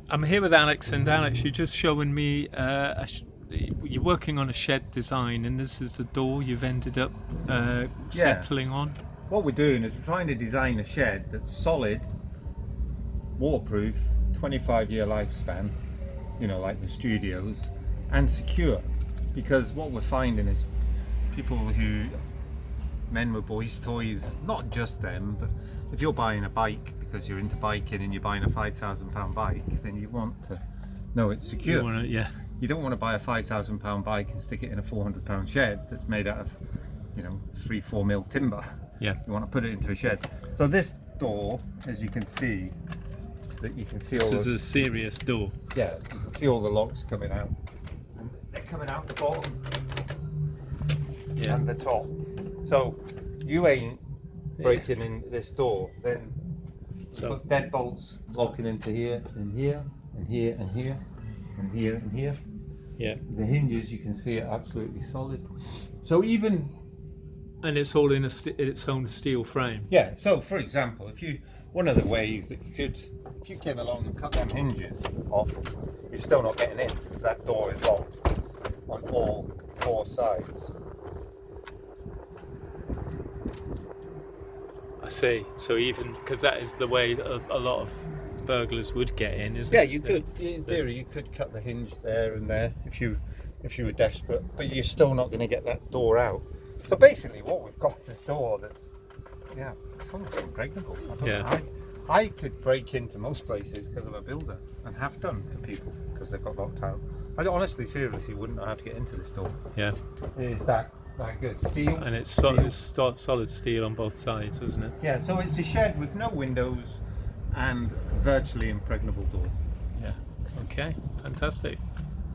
I'm here with Alex, and Alex, you're just showing me you're working on a shed design, and this is the door you've ended up Yeah. settling on. What we're doing is we're trying to design a shed that's solid, waterproof, 25-year lifespan, you know, like the studios, and secure. Because what we're finding is people who, men with boys' toys, not just them, but if you're buying a bike because you're into biking and you're buying a £5,000 bike, then you want to know it's secure. You want to, yeah, You don't want to buy a £5,000 bike and stick it in a £400 shed that's made out of, you know, 3-4 mil timber. yeah. You want to put it into a shed. So this door, as you can see, that you can see all This is the, a serious door. yeah, you can see all the locks coming out. And they're coming out the bottom Yeah, and the top. So you ain't breaking in this door, then so put deadbolts locking into here and here and here and here and here and here. yeah, The hinges, you can see, are absolutely solid. So even, and it's all in its own steel frame. yeah, so for example, if you, one of the ways that you could, if you came along and cut them hinges off, you're still not getting in because that door is locked on all 4 sides. I see. So even because that is the way that a lot of burglars would get in, isn't Yeah, it? you could, in theory, you could cut the hinge there and there if you were desperate, but you're still not going to get that door out. So basically, what we've got is a door that's, yeah, it's almost impregnable. Yeah. I could break into most places because I'm a builder and have done for people because they've got locked out. I honestly, seriously, wouldn't know how to get into this door. Yeah, It is that good. Steel. and it's steel. solid steel on both sides, isn't it? Yeah, so it's a shed with no windows and virtually impregnable door. Yeah. Okay. Fantastic.